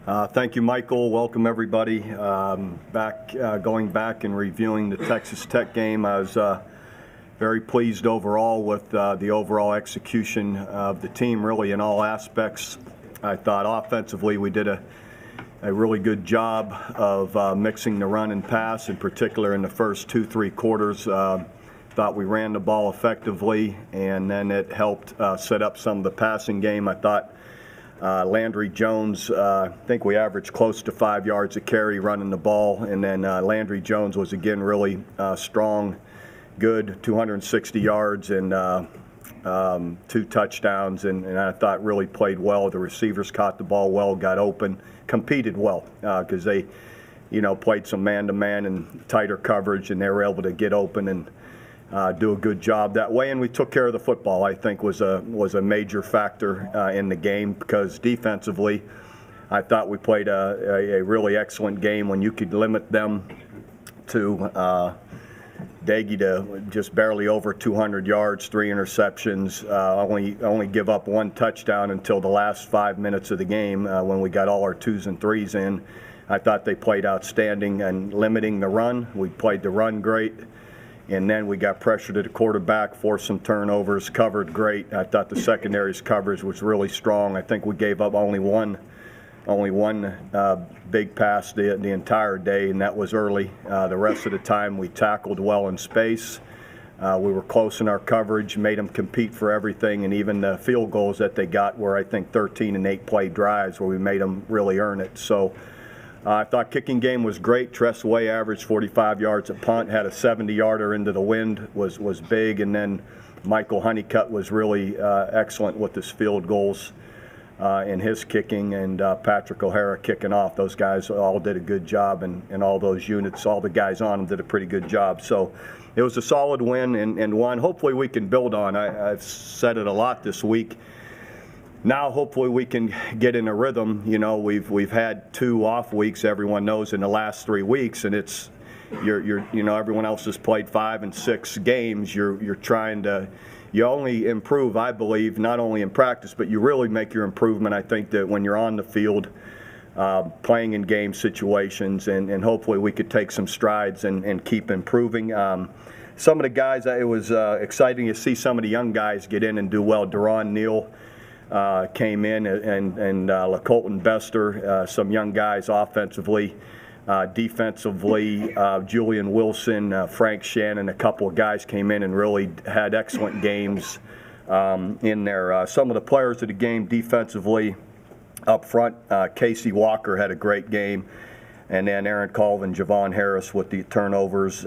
Thank you, Michael. Welcome, everybody. Going back and reviewing the Texas Tech game, I was very pleased overall with the overall execution of the team, really in all aspects. I thought offensively we did a really good job of mixing the run and pass, in particular in the first 2-3 quarters. Thought we ran the ball effectively, and then it helped set up some of the passing game. I thought Landry Jones, I think we averaged close to 5 yards a carry running the ball, and then Landry Jones was again really strong, good, 260 yards and 2 touchdowns, and I thought really played well. The receivers caught the ball well, got open, competed well because they, played some man-to-man and tighter coverage, and they were able to get open and do a good job that way, and we took care of the football. I think was a major factor in the game, because defensively, I thought we played a really excellent game when you could limit them to Daggy to just barely over 200 yards, 3 interceptions, only give up 1 touchdown until the last 5 minutes of the game when we got all our 2s and 3s in. I thought they played outstanding and limiting the run. We played the run great. And then we got pressure to the quarterback, forced some turnovers, covered great. I thought the secondary's coverage was really strong. I think we gave up only one big pass the entire day, and that was early. The rest of the time we tackled well in space. We were close in our coverage, made them compete for everything, and even the field goals that they got were, I think, 13 and 8 play drives where we made them really earn it. So I thought kicking game was great. Tressway averaged 45 yards a punt, had a 70-yarder into the wind, was big, and then Michael Honeycutt was really excellent with his field goals in his kicking, and Patrick O'Hara kicking off. Those guys all did a good job, and all those units, all the guys on them did a pretty good job. So it was a solid win and one hopefully we can build on. I've said it a lot this week. Now, hopefully, we can get in a rhythm. We've had 2 off weeks. Everyone knows in the last 3 weeks, and it's everyone else has played 5 and 6 games. You're trying to. You only improve, I believe, not only in practice, but you really make your improvement. I think that when you're on the field, playing in game situations, and hopefully we could take some strides and keep improving. Some of the guys, it was exciting to see some of the young guys get in and do well. Deron Neal came in, and LaColton Bester, some young guys offensively, defensively, Julian Wilson, Frank Shannon, a couple of guys came in and really had excellent games in there. Some of the players of the game defensively up front, Casey Walker had a great game, and then Aaron Colvin, Javon Harris with the turnovers.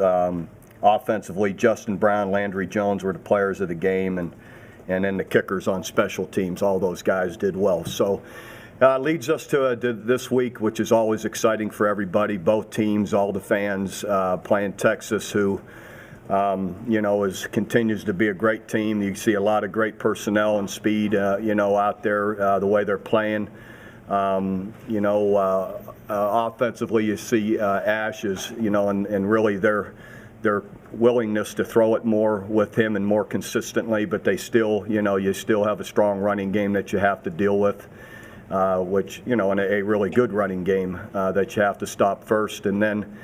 Offensively, Justin Brown, Landry Jones were the players of the game, and then the kickers on special teams, all those guys did well. So leads us to this week, which is always exciting for everybody, both teams, all the fans playing Texas, who continues to be a great team. You see a lot of great personnel and speed, out there, the way they're playing. Offensively, you see Ash is, and really their willingness to throw it more with him and more consistently, but they still, you still have a strong running game that you have to deal with, which, and a really good running game that you have to stop first. And then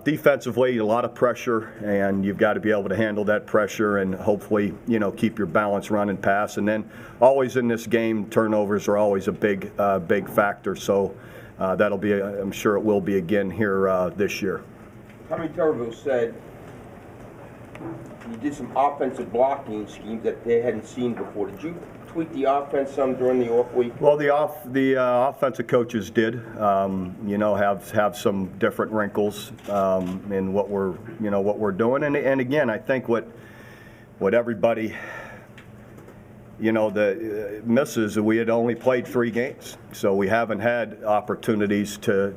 defensively, a lot of pressure, and you've got to be able to handle that pressure and hopefully, keep your balance, run and pass. And then always in this game, turnovers are always a big factor. So that'll be, I'm sure it will be again here this year. Tommy Tuberville said you did some offensive blocking schemes that they hadn't seen before. Did you tweak the offense some during the off week? Well, the offensive coaches did, have some different wrinkles in what we're doing, and again, I think what everybody the misses, we had only played 3 games, so we haven't had opportunities to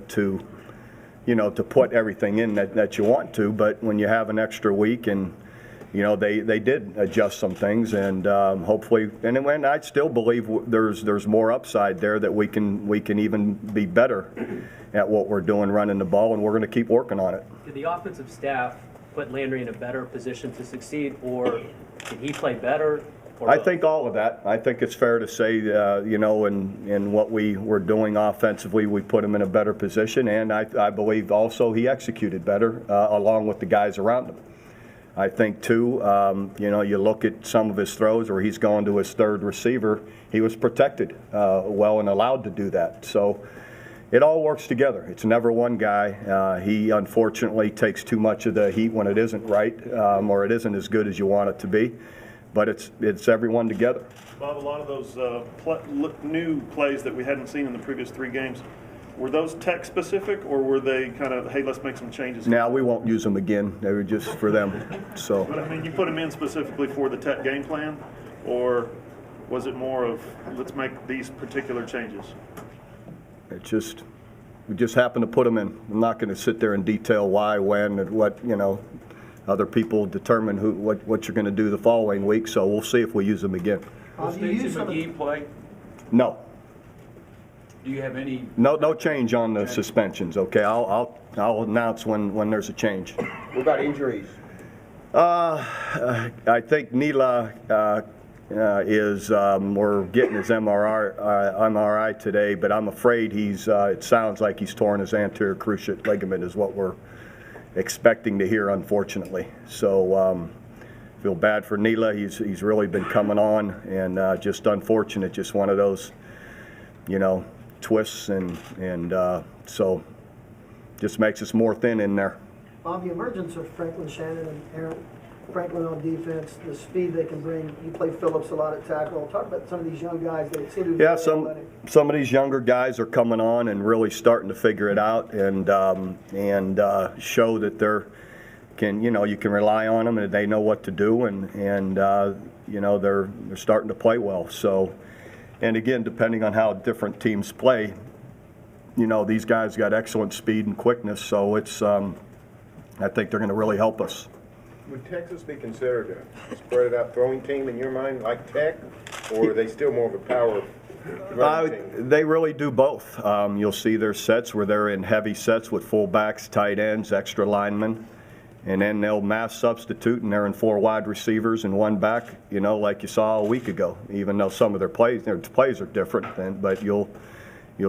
put everything in that you want to. But when you have an extra week, and they did adjust some things, and hopefully, and I still believe there's more upside there, that we can even be better at what we're doing running the ball, and we're going to keep working on it. Did the offensive staff put Landry in a better position to succeed, or did he play better I think all of that. I think it's fair to say, you know, in what we were doing offensively, we put him in a better position, and I believe also he executed better along with the guys around him. I think, too, you know, you look at some of his throws where he's going to his third receiver, he was protected well and allowed to do that. So it all works together. It's never one guy. He, unfortunately, takes too much of the heat when it isn't right or it isn't as good as you want it to be. But it's everyone together. Bob, a lot of those new plays that we hadn't seen in the previous 3 games, were those tech specific, or were they kind of, hey, let's make some changes? Now we won't use them again. They were just for them. So. But I mean, you put them in specifically for the tech game plan, or was it more of let's make these particular changes? We just happened to put them in. I'm not going to sit there and detail why, when, and what, you know. Other people determine what you're going to do the following week, so we'll see if we use them again. Will Stacey McGee play? No. Do you have any? No change on the suspensions. Okay, I'll announce when there's a change. What about injuries? I think Nila is we're getting his MRI today, but I'm afraid it sounds like he's torn his anterior cruciate ligament is what we're expecting to hear, unfortunately. So feel bad for Nila. He's really been coming on, and just unfortunate, just one of those, you know, twists, and so just makes us more thin in there. Bob, the emergence of Franklin Shannon and Aaron Franklin on defense, the speed they can bring. You play Phillips a lot at tackle. Talk about some of these young guys that seem to be some of these younger guys are coming on and really starting to figure it out and show that you can rely on them and they know what to do, and you know, they're starting to play well. So, and again, depending on how different teams play, you know, these guys got excellent speed and quickness. So it's I think they're going to really help us. Would Texas be considered a spread out throwing team in your mind, like Tech, or are they still more of a power running team? They really do both. You'll see their sets where they're in heavy sets with fullbacks, tight ends, extra linemen, and then they'll mass substitute and they're in 4 wide receivers and 1 back, you know, like you saw a week ago. Even though some of their plays are different, but you'll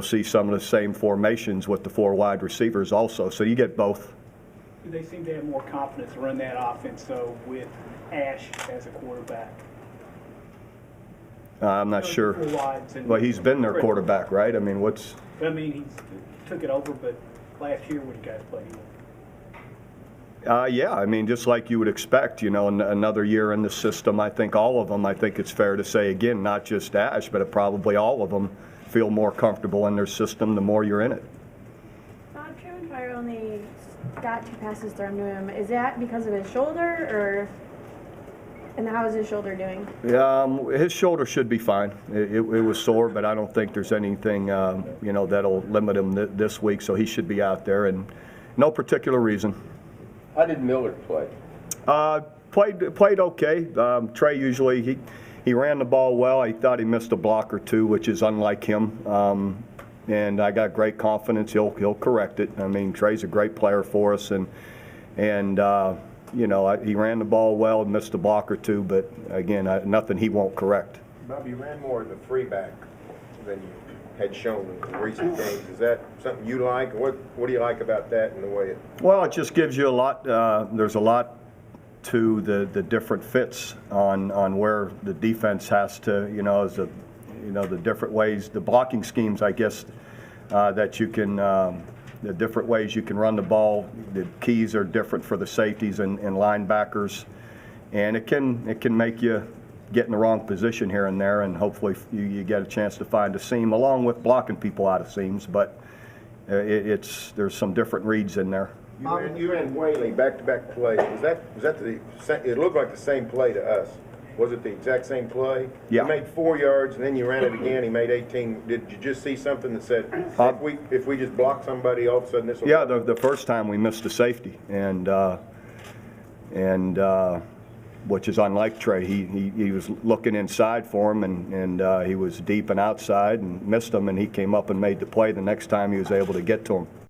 see some of the same formations with the 4 wide receivers also. So you get both. They seem to have more confidence to run that offense, though, with Ash as a quarterback. I'm not sure. Well, he's been their quarterback, right? I mean, he took it over, but last year, what did you guys play with? Yeah, I mean, just like you would expect, you know, another year in the system. I think all of them, I think it's fair to say, again, not just Ash, but probably all of them feel more comfortable in their system the more you're in it. Bob Trumanfire only got 2 passes thrown to him. Is that because of his shoulder, and how is his shoulder doing? His shoulder should be fine. It was sore, but I don't think there's anything, you know, that'll limit him this week, so he should be out there, and no particular reason. How did Miller play? Played okay. Trey usually, he ran the ball well. I thought he missed a block or 2, which is unlike him. And I got great confidence he'll correct it. I mean, Trey's a great player for us, and you know, he ran the ball well and missed a block or 2, but again, nothing he won't correct. Bob, you ran more as a free back than you had shown in recent games. Is that something you like? What do you like about that and the way it? Well, it just gives you a lot. There's a lot to the different fits on where the defense has to, you know, the different ways, the blocking schemes, I guess, that you can, the different ways you can run the ball. The keys are different for the safeties and linebackers, and it can make you get in the wrong position here and there, and hopefully you get a chance to find a seam along with blocking people out of seams. But there's some different reads in there. You ran Whaley back-to-back plays. Was that it looked like the same play to us. Was it the exact same play? Yeah. You made 4 yards, and then you ran it again. He made 18. Did you just see something that said, if we just block somebody, all of a sudden this will... Yeah, the first time we missed a safety, and which is unlike Trey. He was looking inside for him, and he was deep and outside and missed him, and he came up and made the play the next time he was able to get to him.